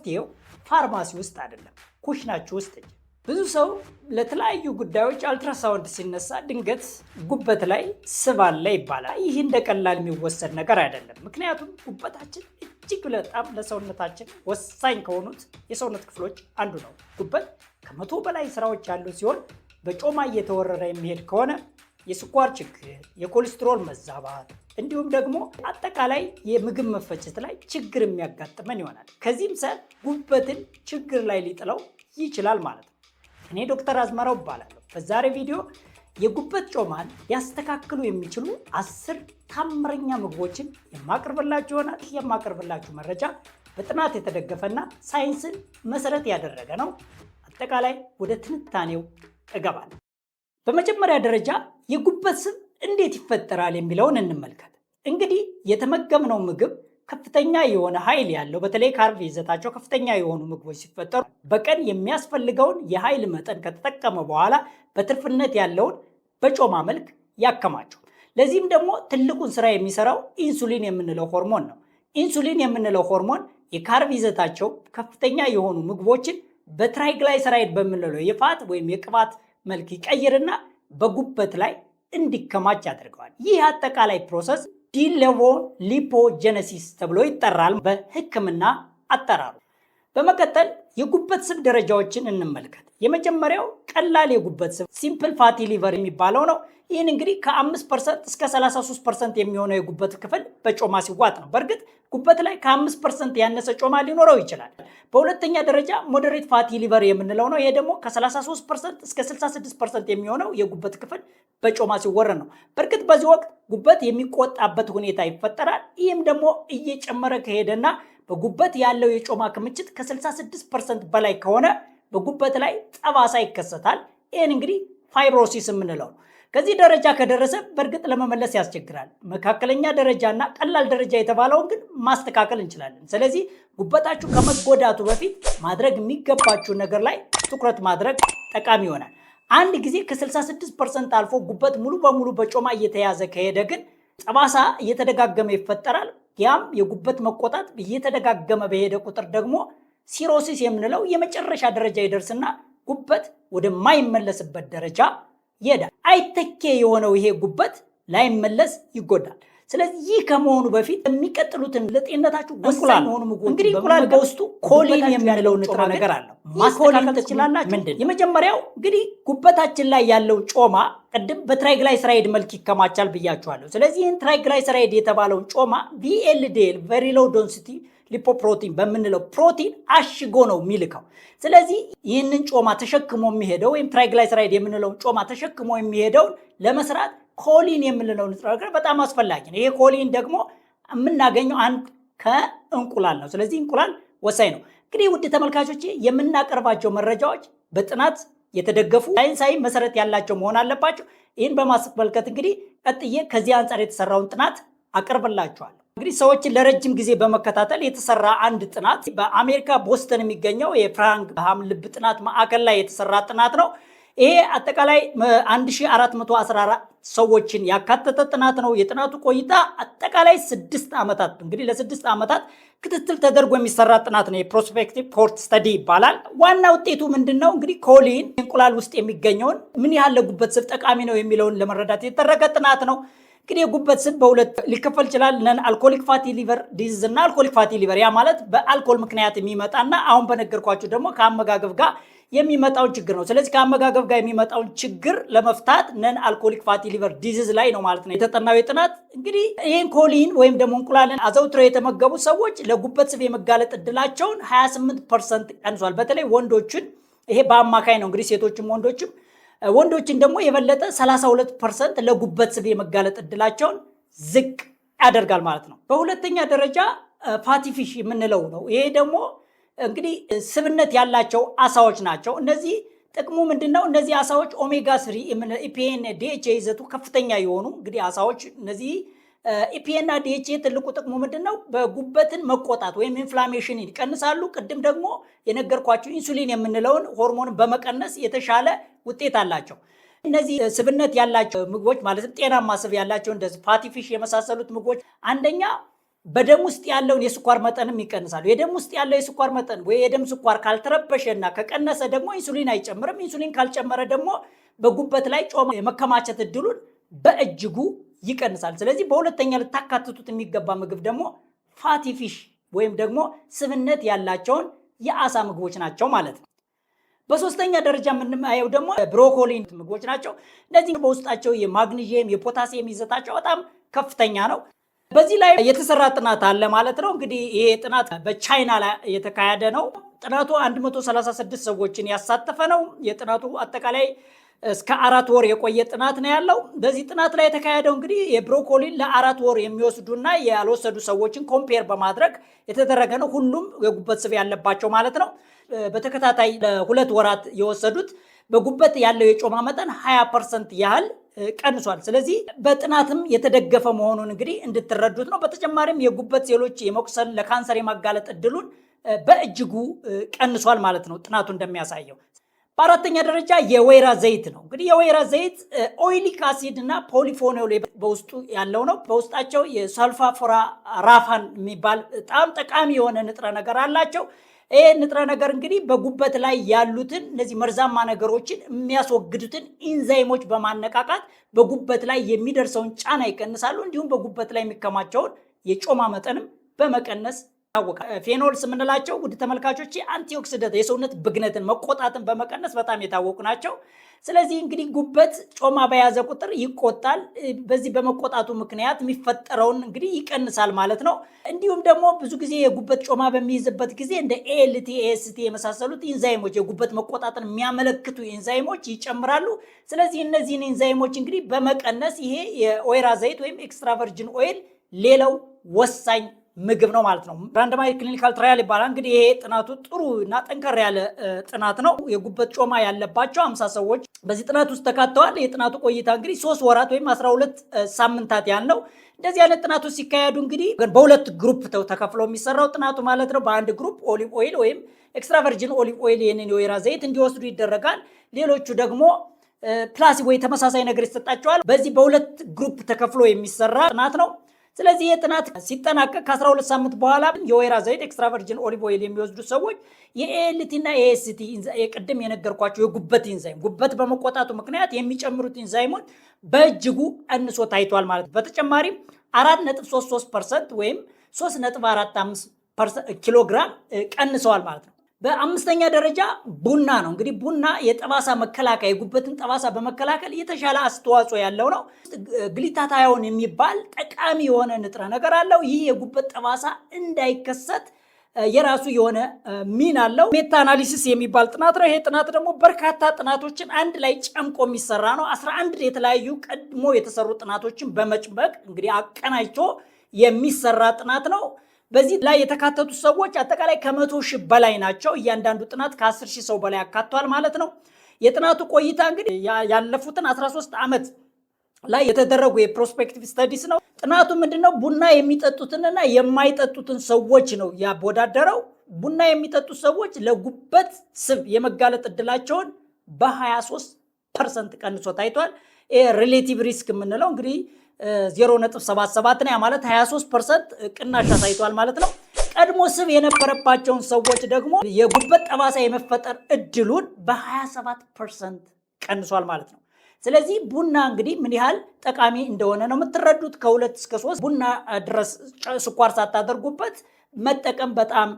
መፍትሄው ፋርማሲ ውስጥ አይደለም፣ ኩሽናችሁ ውስጥ እንጂ። ብዙ ሰው ለተለያዩ ጉዳዮች አልትራሳውንድ ሲነሳ ድንገት ጉበት ላይ ስብ አለ ይባላል። ይህ እንደ ቀላል የሚወሰድ ነገር አይደለም። ምክንያቱም ጉበታችን እጅግ በጣም ለሰውነታችን ወሳኝ ከሆኑት የሰውነት ክፍሎች አንዱ ነው። ጉበት ከ100 በላይ ስራዎች ያሉ ሲሆን በጮማ እየተወረረ የሚሄድ ከሆነ የስኳር ችግር፣ የኮሌስትሮል መዛባት እንዲሁም ደግሞ አጠቃላይ የምግብ መፈጨት ላይ ችግር የሚያጋጥመን ይሆናል። ከዚህም ሰ ጉበትን ችግር ላይ ሊጥለው ይችላል ማለት ነው። እኔ ዶክተር አዝመራው እባላለሁ። በዛሬ ቪዲዮ የጉበት ጮማን ሊያስተካክሉ የሚችሉ 10 ታምረኛ ምግቦችን የማቀርብላችሁ ይሆናል። የማቀርብላችሁ መረጃ በጥናት የተደገፈና ሳይንስን መሰረት ያደረገ ነው። አጠቃላይ ወደ ትንታኔው እገባለሁ። በመጀመሪያ ደረጃ የጉበት ስብ እንዴት ይፈጠራል የሚለውን እንመልከት። እንግዲህ የተመገብነው ምግብ ከፍተኛ የሆነ ኃይል ያለው በተለይ ካርብ ይዘታቸው ከፍተኛ የሆኑ ምግቦች ሲፈጠሩ በቀን የሚያስፈልገውን የኃይል መጠን ከተጠቀመ በኋላ በትርፍነት ያለውን በጮማ መልክ ያከማቸው። ለዚህም ደግሞ ትልቁን ስራ የሚሰራው ኢንሱሊን የምንለው ሆርሞን ነው። ኢንሱሊን የምንለው ሆርሞን የካርብ ይዘታቸው ከፍተኛ የሆኑ ምግቦችን በትራይግላይሰራይድ በምንለው የፋት ወይም የቅባት መልክ ይቀይርና በጉበት ላይ እንዲከማች ያደርገዋል። ይህ አጠቃላይ ፕሮሰስ ዲሌቮ ሊፖጀነሲስ ተብሎ ይጠራል በሕክምና አጠራሩ። በመቀጠል የጉበት ስብ ደረጃዎችን እንመልከት። የመጀመሪያው ቀላል የጉበት ስብ ሲምፕል ፋቲ ሊቨር የሚባለው ነው። ይህን እንግዲህ ከ5% እስከ 33% የሚሆነው የጉበት ክፍል በጮማ ሲዋጥ ነው። በእርግጥ ጉበት ላይ ከ5% ያነሰ ጮማ ሊኖረው ይችላል። በሁለተኛ ደረጃ ሞዴሬት ፋቲ ሊቨር የምንለው ነው። ይሄ ደግሞ ከ33% እስከ 66% የሚሆነው የጉበት ክፍል በጮማ ሲወረድ ነው። በእርግጥ በዚህ ወቅት ጉበት የሚቆጣበት ሁኔታ ይፈጠራል። ይህም ደግሞ እየጨመረ ከሄደና በጉበት ያለው የጮማ ክምችት ከ66% በላይ ከሆነ በጉበት ላይ ጠባሳ ይከሰታል። ይህን እንግዲህ ፋይብሮሲስ የምንለው ነው። ከዚህ ደረጃ ከደረሰ በእርግጥ ለመመለስ ያስቸግራል። መካከለኛ ደረጃና ቀላል ደረጃ የተባለውን ግን ማስተካከል እንችላለን። ስለዚህ ጉበታችሁ ከመጎዳቱ በፊት ማድረግ የሚገባችሁ ነገር ላይ ትኩረት ማድረግ ጠቃሚ ይሆናል። አንድ ጊዜ ከ66% አልፎ ጉበት ሙሉ በሙሉ በጮማ እየተያዘ ከሄደ ግን ጠባሳ እየተደጋገመ ይፈጠራል። ያም የጉበት መቆጣት እየተደጋገመ በሄደ ቁጥር ደግሞ ሲሮሲስ የምንለው የመጨረሻ ደረጃ ይደርስና ጉበት ወደማይመለስበት ደረጃ ይሄዳል። አይተኬ የሆነው ይሄ ጉበት ላይመለስ ይጎዳል። ስለዚህ ይህ ከመሆኑ በፊት የሚቀጥሉትን ለጤንነታችሁ ወሳኝ የሆኑ ምግቦች እንግዲህ እንቁላል በውስጡ ኮሊን የምንለው ንጥረ ነገር አለው። ማስተካከል ትችላላችሁ። የመጀመሪያው እንግዲህ ጉበታችን ላይ ያለው ጮማ ቅድም በትራይግላይሰራይድ መልክ ይከማቻል ብያችኋለሁ። ስለዚህ ይህን ትራይግላይሰራይድ የተባለውን ጮማ VLDL ቬሪ ሎው ዴንሲቲ ሊፖፕሮቲን በምንለው ፕሮቲን አሽጎ ነው የሚልከው። ስለዚህ ይህንን ጮማ ተሸክሞ የሚሄደው ወይም ትራይግላይሰራይድ የምንለውን ጮማ ተሸክሞ የሚሄደውን ለመስራት ኮሊን የምንለው ንጥረ ነገር በጣም አስፈላጊ ነው። ይሄ ኮሊን ደግሞ የምናገኘው አንድ ከእንቁላል ነው። ስለዚህ እንቁላል ወሳኝ ነው። እንግዲህ ውድ ተመልካቾቼ የምናቀርባቸው መረጃዎች በጥናት የተደገፉ ሳይንሳዊ መሰረት ያላቸው መሆን አለባቸው። ይህን በማስመልከት እንግዲህ ቀጥዬ ከዚህ አንጻር የተሰራውን ጥናት አቀርብላችኋለሁ። እንግዲህ ሰዎችን ለረጅም ጊዜ በመከታተል የተሰራ አንድ ጥናት በአሜሪካ ቦስተን የሚገኘው የፍራንግሃም ልብ ጥናት ማዕከል ላይ የተሰራ ጥናት ነው። ይሄ አጠቃላይ 1414 ሰዎችን ያካተተ ጥናት ነው። የጥናቱ ቆይታ አጠቃላይ 6 ዓመታት እንግዲህ ለ6 ዓመታት ክትትል ተደርጎ የሚሰራ ጥናት ነው። የፕሮስፔክቲቭ ኮርት ስተዲ ይባላል። ዋና ውጤቱ ምንድነው? እንግዲህ ኮሊን እንቁላል ውስጥ የሚገኘውን ምን ያህል ለጉበት ስብ ጠቃሚ ነው የሚለውን ለመረዳት የተደረገ ጥናት ነው። እንግዲህ የጉበት ስብ በሁለት ሊከፈል ይችላል። ነን አልኮሊክ ፋቲ ሊቨር ዲዚዝ እና አልኮሊክ ፋቲ ሊቨር፣ ያ ማለት በአልኮል ምክንያት የሚመጣና አሁን በነገርኳችሁ ደግሞ ከአመጋገብ ጋር የሚመጣውን ችግር ነው። ስለዚህ ከአመጋገብ ጋር የሚመጣውን ችግር ለመፍታት ነን አልኮሊክ ፋቲ ሊቨር ዲዚዝ ላይ ነው ማለት ነው የተጠናው ጥናት። እንግዲህ ይህን ኮሊን ወይም ደግሞ እንቁላልን አዘውትረው የተመገቡ ሰዎች ለጉበት ስብ የመጋለጥ እድላቸውን 28% ቀንሷል። በተለይ ወንዶችን፣ ይሄ በአማካይ ነው እንግዲህ ሴቶችም ወንዶችን ደግሞ የበለጠ 32% ለጉበት ስብ የመጋለጥ እድላቸውን ዝቅ ያደርጋል ማለት ነው። በሁለተኛ ደረጃ ፋቲፊሽ የምንለው ነው። ይሄ ደግሞ እንግዲህ ስብነት ያላቸው አሳዎች ናቸው። እነዚህ ጥቅሙ ምንድነው? እነዚህ አሳዎች ኦሜጋ 3 ኢፒኤን ዲኤችኤ ይዘቱ ከፍተኛ የሆኑ እንግዲህ አሳዎች እነዚህ ኢፒኤን እና ዲኤችኤ ትልቁ ጥቅሙ ምንድነው? በጉበትን መቆጣት ወይም ኢንፍላሜሽን ይቀንሳሉ። ቅድም ደግሞ የነገርኳችሁ ኢንሱሊን የምንለውን ሆርሞን በመቀነስ የተሻለ ውጤት አላቸው። እነዚህ ስብነት ያላቸው ምግቦች ማለትም ጤናማ ስብ ያላቸው እንደዚህ ፋቲፊሽ የመሳሰሉት ምግቦች አንደኛ በደም ውስጥ ያለውን የስኳር መጠንም ይቀንሳሉ። የደም ውስጥ ያለው የስኳር መጠን ወይ የደም ስኳር ካልተረበሸና ከቀነሰ ደግሞ ኢንሱሊን አይጨምርም። ኢንሱሊን ካልጨመረ ደግሞ በጉበት ላይ ጮማ የመከማቸት እድሉን በእጅጉ ይቀንሳል። ስለዚህ በሁለተኛ ልታካትቱት የሚገባ ምግብ ደግሞ ፋቲ ፊሽ ወይም ደግሞ ስብነት ያላቸውን የአሳ ምግቦች ናቸው ማለት ነው። በሶስተኛ ደረጃ የምናየው ደግሞ ብሮኮሊ ምግቦች ናቸው። እነዚህ በውስጣቸው የማግኒዥየም የፖታሲየም ይዘታቸው በጣም ከፍተኛ ነው። በዚህ ላይ የተሰራ ጥናት አለ ማለት ነው። እንግዲህ ይሄ ጥናት በቻይና ላይ የተካሄደ ነው። ጥናቱ 136 ሰዎችን ያሳተፈ ነው። የጥናቱ አጠቃላይ እስከ 4 ወር የቆየ ጥናት ነው ያለው። በዚህ ጥናት ላይ የተካሄደው እንግዲህ የብሮኮሊን ለ4 ወር የሚወስዱና ያልወሰዱ ሰዎችን ኮምፔር በማድረግ የተደረገ ነው። ሁሉም የጉበት ስብ ያለባቸው ማለት ነው። በተከታታይ ለ2 ወራት የወሰዱት በጉበት ያለው የጮማ መጠን 20% ያህል ቀንሷል። ስለዚህ በጥናትም የተደገፈ መሆኑን እንግዲህ እንድትረዱት ነው። በተጨማሪም የጉበት ሴሎች የመቁሰል ለካንሰር የማጋለጥ እድሉን በእጅጉ ቀንሷል ማለት ነው ጥናቱ እንደሚያሳየው። በአራተኛ ደረጃ የወይራ ዘይት ነው። እንግዲህ የወይራ ዘይት ኦይሊክ አሲድ እና ፖሊፎኖል በውስጡ ያለው ነው። በውስጣቸው የሰልፋፎራፋን የሚባል በጣም ጠቃሚ የሆነ ንጥረ ነገር አላቸው። ይህ ንጥረ ነገር እንግዲህ በጉበት ላይ ያሉትን እነዚህ መርዛማ ነገሮችን የሚያስወግዱትን ኢንዛይሞች በማነቃቃት በጉበት ላይ የሚደርሰውን ጫና ይቀንሳሉ። እንዲሁም በጉበት ላይ የሚከማቸውን የጮማ መጠንም በመቀነስ ይታወቃል። ፌኖልስ የምንላቸው ውድ ተመልካቾች አንቲኦክሲደንት የሰውነት ብግነትን መቆጣትን በመቀነስ በጣም የታወቁ ናቸው። ስለዚህ እንግዲህ ጉበት ጮማ በያዘ ቁጥር ይቆጣል። በዚህ በመቆጣቱ ምክንያት የሚፈጠረውን እንግዲህ ይቀንሳል ማለት ነው። እንዲሁም ደግሞ ብዙ ጊዜ የጉበት ጮማ በሚይዝበት ጊዜ እንደ ኤልቲ ኤስቲ የመሳሰሉት ኢንዛይሞች የጉበት መቆጣትን የሚያመለክቱ ኢንዛይሞች ይጨምራሉ። ስለዚህ እነዚህን ኢንዛይሞች እንግዲህ በመቀነስ ይሄ የወይራ ዘይት ወይም ኤክስትራ ቨርጂን ኦይል ሌላው ወሳኝ ምግብ ነው ማለት ነው። ራንደማይዝድ ክሊኒካል ትራያል ይባላል። እንግዲህ ይሄ ጥናቱ ጥሩ እና ጠንከር ያለ ጥናት ነው። የጉበት ጮማ ያለባቸው 50 ሰዎች በዚህ ጥናት ውስጥ ተካተዋል። የጥናቱ ቆይታ እንግዲህ 3 ወራት ወይም 12 ሳምንታት ያህል ነው። እንደዚህ አይነት ጥናቶች ሲካሄዱ እንግዲህ በሁለት ግሩፕ ተከፍሎ የሚሰራው ጥናቱ ማለት ነው። በአንድ ግሩፕ ኦሊቭ ኦይል ወይም ኤክስትራ ቨርጂን ኦሊቭ ኦይል ይህንን የወይራ ዘይት እንዲወስዱ ይደረጋል። ሌሎቹ ደግሞ ፕላሲቦ ተመሳሳይ ነገር ይሰጣቸዋል። በዚህ በሁለት ግሩፕ ተከፍሎ የሚሰራ ጥናት ነው። ስለዚህ የጥናት ሲጠናቀቅ ከ12 ሳምንት በኋላ የወይራ ዘይት ኤክስትራ ቨርጂን ኦሊቭ ኦይል የሚወስዱ ሰዎች የኤልቲ እና የኤስቲ የቅድም የነገርኳቸው የጉበት ኢንዛይም ጉበት በመቆጣቱ ምክንያት የሚጨምሩት ኢንዛይሞች በእጅጉ ቀንሶ ታይቷል ማለት ነው። በተጨማሪም 4.33% ወይም 3.45 ኪሎግራም ቀንሰዋል ማለት ነው። በአምስተኛ ደረጃ ቡና ነው። እንግዲህ ቡና የጠባሳ መከላከያ የጉበትን ጠባሳ በመከላከል የተሻለ አስተዋጽኦ ያለው ነው። ግሉታታዮን የሚባል ጠቃሚ የሆነ ንጥረ ነገር አለው። ይህ የጉበት ጠባሳ እንዳይከሰት የራሱ የሆነ ሚና አለው። ሜታ አናሊሲስ የሚባል ጥናት ነው። ይሄ ጥናት ደግሞ በርካታ ጥናቶችን አንድ ላይ ጨምቆ የሚሰራ ነው። 11 የተለያዩ ቀድሞ የተሰሩ ጥናቶችን በመጭመቅ እንግዲህ አቀናጅቶ የሚሰራ ጥናት ነው። በዚህ ላይ የተካተቱ ሰዎች አጠቃላይ ከ100,000 በላይ ናቸው። እያንዳንዱ ጥናት ከ10,000 ሰው በላይ አካቷል ማለት ነው። የጥናቱ ቆይታ እንግዲህ ያለፉትን 13 ዓመት ላይ የተደረጉ የፕሮስፔክቲቭ ስተዲስ ነው። ጥናቱ ምንድነው? ቡና የሚጠጡትንና የማይጠጡትን ሰዎች ነው ያወዳደረው። ቡና የሚጠጡት ሰዎች ለጉበት ስብ የመጋለጥ እድላቸውን በ23% ቀንሶ ታይቷል። ሪሌቲቭ ሪስክ የምንለው እንግዲህ 0.77 ነው። ያ ማለት 23% ቅናሽ አሳይቷል ማለት ነው። ቀድሞ ስብ የነበረባቸውን ሰዎች ደግሞ የጉበት ጠባሳ የመፈጠር እድሉን በ27% ቀንሷል ማለት ነው። ስለዚህ ቡና እንግዲህ ምን ያህል ጠቃሚ እንደሆነ ነው የምትረዱት። ከ2 እስከ 3 ቡና ድረስ ስኳር ሳታደርጉበት መጠቀም በጣም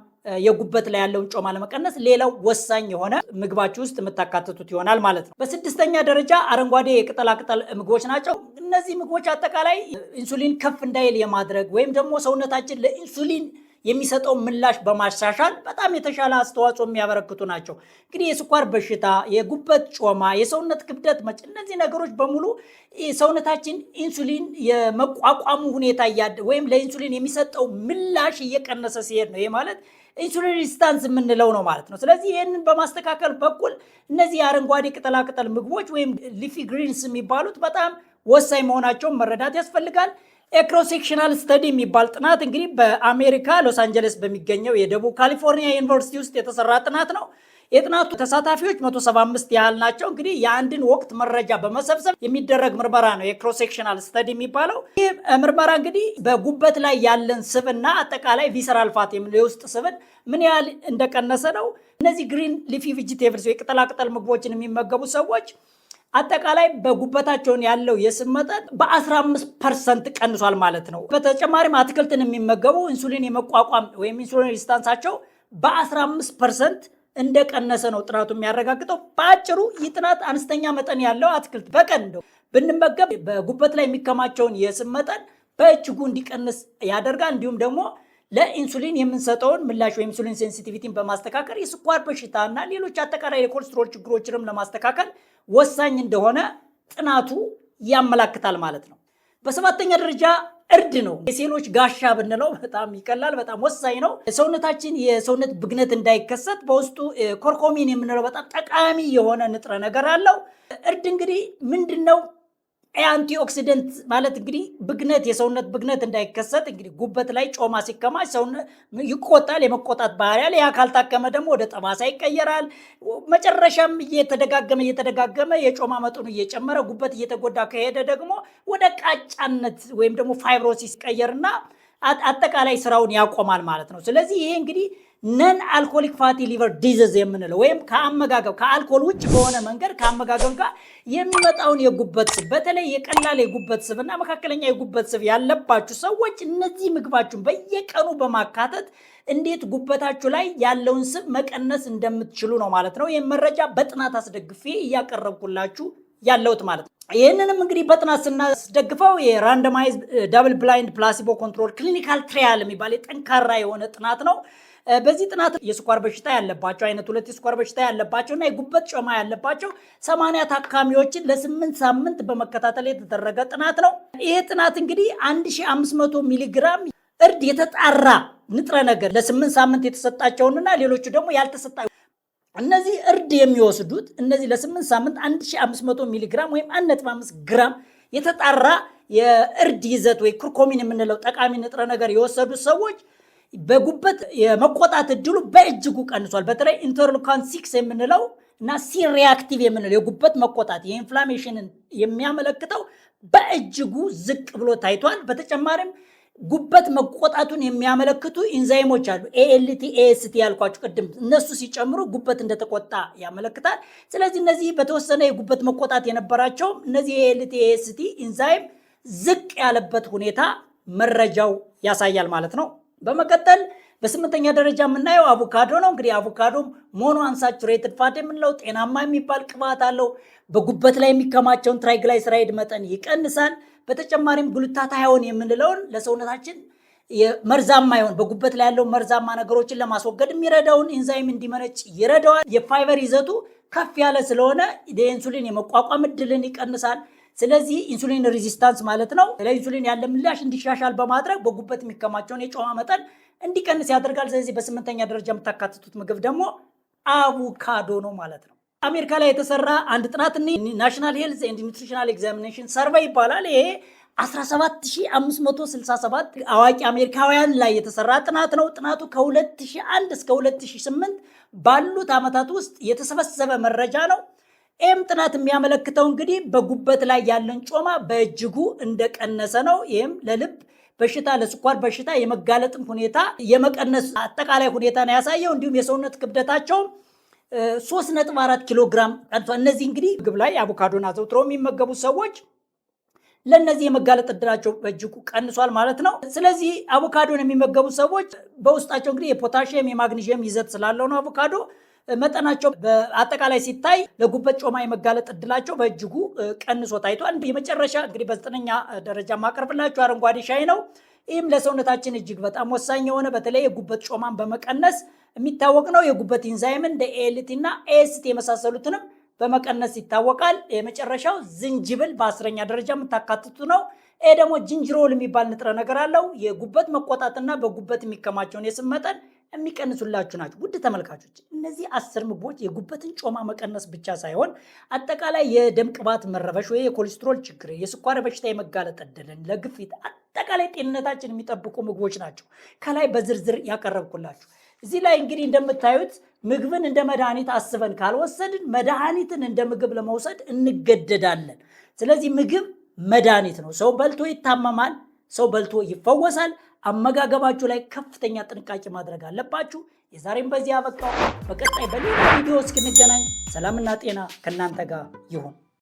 የጉበት ላይ ያለውን ጮማ ለመቀነስ ሌላው ወሳኝ የሆነ ምግባችሁ ውስጥ የምታካትቱት ይሆናል ማለት ነው። በስድስተኛ ደረጃ አረንጓዴ የቅጠላቅጠል ምግቦች ናቸው። እነዚህ ምግቦች አጠቃላይ ኢንሱሊን ከፍ እንዳይል የማድረግ ወይም ደግሞ ሰውነታችን ለኢንሱሊን የሚሰጠው ምላሽ በማሻሻል በጣም የተሻለ አስተዋጽኦ የሚያበረክቱ ናቸው። እንግዲህ የስኳር በሽታ፣ የጉበት ጮማ፣ የሰውነት ክብደት እነዚህ ነገሮች በሙሉ ሰውነታችን ኢንሱሊን የመቋቋሙ ሁኔታ ወይም ለኢንሱሊን የሚሰጠው ምላሽ እየቀነሰ ሲሄድ ነው። ይሄ ማለት ኢንሱሊን ሬዚስታንስ የምንለው ነው ማለት ነው። ስለዚህ ይህንን በማስተካከል በኩል እነዚህ የአረንጓዴ ቅጠላቅጠል ምግቦች ወይም ሊፊ ግሪንስ የሚባሉት በጣም ወሳኝ መሆናቸውን መረዳት ያስፈልጋል። ኤክሮሴክሽናል ስተዲ የሚባል ጥናት እንግዲህ በአሜሪካ ሎስ አንጀለስ በሚገኘው የደቡብ ካሊፎርኒያ ዩኒቨርሲቲ ውስጥ የተሰራ ጥናት ነው። የጥናቱ ተሳታፊዎች 175 ያህል ናቸው። እንግዲህ የአንድን ወቅት መረጃ በመሰብሰብ የሚደረግ ምርመራ ነው የክሮስ ሴክሽናል ስተዲ የሚባለው። ይህ ምርመራ እንግዲህ በጉበት ላይ ያለን ስብና አጠቃላይ ቪሰራል ፋት የውስጥ ስብን ምን ያህል እንደቀነሰ ነው። እነዚህ ግሪን ሊፊ ቬጂቴብልስ የቅጠላቅጠል ምግቦችን የሚመገቡ ሰዎች አጠቃላይ በጉበታቸውን ያለው የስብ መጠን በ15% ቀንሷል ማለት ነው። በተጨማሪም አትክልትን የሚመገቡ ኢንሱሊን የመቋቋም ወይም ኢንሱሊን ሬዚስታንሳቸው በ15% እንደቀነሰ ነው ጥናቱ የሚያረጋግጠው። በአጭሩ ይህ ጥናት አነስተኛ መጠን ያለው አትክልት በቀን ብንመገብ በጉበት ላይ የሚከማቸውን የስብ መጠን በእጅጉ እንዲቀንስ ያደርጋል። እንዲሁም ደግሞ ለኢንሱሊን የምንሰጠውን ምላሽ ወይም ኢንሱሊን ሴንሲቲቪቲን በማስተካከል የስኳር በሽታና ሌሎች አጠቃላይ የኮሌስትሮል ችግሮችንም ለማስተካከል ወሳኝ እንደሆነ ጥናቱ ያመላክታል ማለት ነው። በሰባተኛ ደረጃ እርድ ነው። የሴሎች ጋሻ ብንለው በጣም ይቀላል፣ በጣም ወሳኝ ነው። ሰውነታችን የሰውነት ብግነት እንዳይከሰት በውስጡ ኮርኮሚን የምንለው በጣም ጠቃሚ የሆነ ንጥረ ነገር አለው። እርድ እንግዲህ ምንድን ነው? አንቲ ኦክሲደንት ማለት እንግዲህ ብግነት የሰውነት ብግነት እንዳይከሰት እንግዲህ ጉበት ላይ ጮማ ሲከማች ሰውነት ይቆጣል፣ የመቆጣት ባህሪ ያለ ያ ካልታከመ ደግሞ ወደ ጠባሳ ይቀየራል። መጨረሻም እየተደጋገመ የጮማ መጠኑ እየጨመረ ጉበት እየተጎዳ ከሄደ ደግሞ ወደ ቃጫነት ወይም ደግሞ ፋይብሮሲስ ይቀየርና አጠቃላይ ስራውን ያቆማል ማለት ነው። ስለዚህ ይሄ እንግዲህ ነን አልኮሊክ ፋቲ ሊቨር ዲዚዝ የምንለው ወይም ከአመጋገብ ከአልኮል ውጭ በሆነ መንገድ ከአመጋገብ ጋር የሚመጣውን የጉበት ስብ በተለይ የቀላል የጉበት ስብ እና መካከለኛ የጉበት ስብ ያለባችሁ ሰዎች እነዚህ ምግባችሁን በየቀኑ በማካተት እንዴት ጉበታችሁ ላይ ያለውን ስብ መቀነስ እንደምትችሉ ነው ማለት ነው። ይህም መረጃ በጥናት አስደግፌ እያቀረብኩላችሁ ያለሁት ማለት ነው። ይህንንም እንግዲህ በጥናት ስናስደግፈው የራንደማይዝ ዳብል ብላይንድ ፕላሲቦ ኮንትሮል ክሊኒካል ትራያል የሚባል ጠንካራ የሆነ ጥናት ነው። በዚህ ጥናት የስኳር በሽታ ያለባቸው አይነት 2 የስኳር በሽታ ያለባቸው እና የጉበት ጮማ ያለባቸው 80 ታካሚዎችን ለ8 ሳምንት በመከታተል የተደረገ ጥናት ነው። ይሄ ጥናት እንግዲህ 1500 ሚሊግራም እርድ የተጣራ ንጥረ ነገር ለ8 ሳምንት የተሰጣቸውንና ሌሎቹ ደግሞ ያልተሰጣ እነዚህ እርድ የሚወስዱት እነዚህ ለ8 ሳምንት 1500 ሚሊግራም ወይም 1.5 ግራም የተጣራ የእርድ ይዘት ወይ ኩርኮሚን የምንለው ጠቃሚ ንጥረ ነገር የወሰዱ ሰዎች በጉበት የመቆጣት እድሉ በእጅጉ ቀንሷል። በተለይ ኢንተርሎካን 6 የምንለው እና ሲ ሪአክቲቭ የምንለው የጉበት መቆጣት የኢንፍላሜሽንን የሚያመለክተው በእጅጉ ዝቅ ብሎ ታይቷል። በተጨማሪም ጉበት መቆጣቱን የሚያመለክቱ ኢንዛይሞች አሉ። ኤኤልቲ ኤኤስቲ ያልኳችሁ ቅድም እነሱ ሲጨምሩ ጉበት እንደተቆጣ ያመለክታል። ስለዚህ እነዚህ በተወሰነ የጉበት መቆጣት የነበራቸው እነዚህ ኤኤልቲ ኤኤስቲ ኢንዛይም ዝቅ ያለበት ሁኔታ መረጃው ያሳያል ማለት ነው። በመቀጠል በስምንተኛ ደረጃ የምናየው አቮካዶ ነው። እንግዲህ አቮካዶ ሞኖ አንሳቹሬትድ ፋት የምንለው ጤናማ የሚባል ቅባት አለው። በጉበት ላይ የሚከማቸውን ትራይግላይሰራይድ መጠን ይቀንሳል። በተጨማሪም ግሉታታዮን የምንለውን ለሰውነታችን መርዛማ ይሆን በጉበት ላይ ያለው መርዛማ ነገሮችን ለማስወገድ የሚረዳውን ኢንዛይም እንዲመነጭ ይረዳዋል። የፋይበር ይዘቱ ከፍ ያለ ስለሆነ የኢንሱሊን የመቋቋም እድልን ይቀንሳል። ስለዚህ ኢንሱሊን ሬዚስታንስ ማለት ነው። ለኢንሱሊን ያለ ምላሽ እንዲሻሻል በማድረግ በጉበት የሚከማቸውን የጮማ መጠን እንዲቀንስ ያደርጋል። ስለዚህ በስምንተኛ ደረጃ የምታካትቱት ምግብ ደግሞ አቮካዶ ነው ማለት ነው። አሜሪካ ላይ የተሰራ አንድ ጥናት ናሽናል ሄልዝ ኤንድ ኒውትሪሽናል ኤግዛሚኔሽን ሰርቬይ ይባላል። ይሄ 17567 አዋቂ አሜሪካውያን ላይ የተሰራ ጥናት ነው። ጥናቱ ከ2001 እስከ 2008 ባሉት ዓመታት ውስጥ የተሰበሰበ መረጃ ነው። ይህም ጥናት የሚያመለክተው እንግዲህ በጉበት ላይ ያለን ጮማ በእጅጉ እንደቀነሰ ነው። ይህም ለልብ በሽታ ለስኳር በሽታ የመጋለጥም ሁኔታ የመቀነስ አጠቃላይ ሁኔታ ነው ያሳየው። እንዲሁም የሰውነት ክብደታቸው 3.4 ኪሎ ግራም ቀንሷል። እነዚህ እንግዲህ ምግብ ላይ አቮካዶን አዘውትረው የሚመገቡ ሰዎች ለእነዚህ የመጋለጥ እድላቸው በእጅጉ ቀንሷል ማለት ነው። ስለዚህ አቮካዶን የሚመገቡ ሰዎች በውስጣቸው እንግዲህ የፖታሽየም የማግኒዥየም ይዘት ስላለው ነው አቮካዶ መጠናቸው በአጠቃላይ ሲታይ ለጉበት ጮማ የመጋለጥ እድላቸው በእጅጉ ቀንሶ ታይቷል። የመጨረሻ እንግዲህ በ9ኛ ደረጃ ማቀርብላችሁ አረንጓዴ ሻይ ነው። ይህም ለሰውነታችን እጅግ በጣም ወሳኝ የሆነ በተለይ የጉበት ጮማን በመቀነስ የሚታወቅ ነው። የጉበት ኢንዛይምን እንደ ኤኤልቲ እና ኤኤስቲ የመሳሰሉትንም በመቀነስ ይታወቃል። የመጨረሻው ዝንጅብል በ10ኛ ደረጃ የምታካትቱ ነው። ይህ ደግሞ ጅንጅሮል የሚባል ንጥረ ነገር አለው። የጉበት መቆጣትና በጉበት የሚከማቸውን የስብ መጠን የሚቀንሱላችሁ ናቸው። ውድ ተመልካቾች እነዚህ 10 ምግቦች የጉበትን ጮማ መቀነስ ብቻ ሳይሆን አጠቃላይ የደም ቅባት መረበሽ ወይ የኮሌስትሮል ችግር፣ የስኳር በሽታ የመጋለጥ እድልን፣ ለግፊት አጠቃላይ ጤንነታችን የሚጠብቁ ምግቦች ናቸው ከላይ በዝርዝር ያቀረብኩላችሁ። እዚህ ላይ እንግዲህ እንደምታዩት ምግብን እንደ መድኃኒት አስበን ካልወሰድን መድኃኒትን እንደ ምግብ ለመውሰድ እንገደዳለን። ስለዚህ ምግብ መድኃኒት ነው። ሰው በልቶ ይታመማል፣ ሰው በልቶ ይፈወሳል። አመጋገባችሁ ላይ ከፍተኛ ጥንቃቄ ማድረግ አለባችሁ። የዛሬም በዚህ አበቃው። በቀጣይ በሌላ ቪዲዮ እስክንገናኝ ሰላምና ጤና ከእናንተ ጋር ይሁን።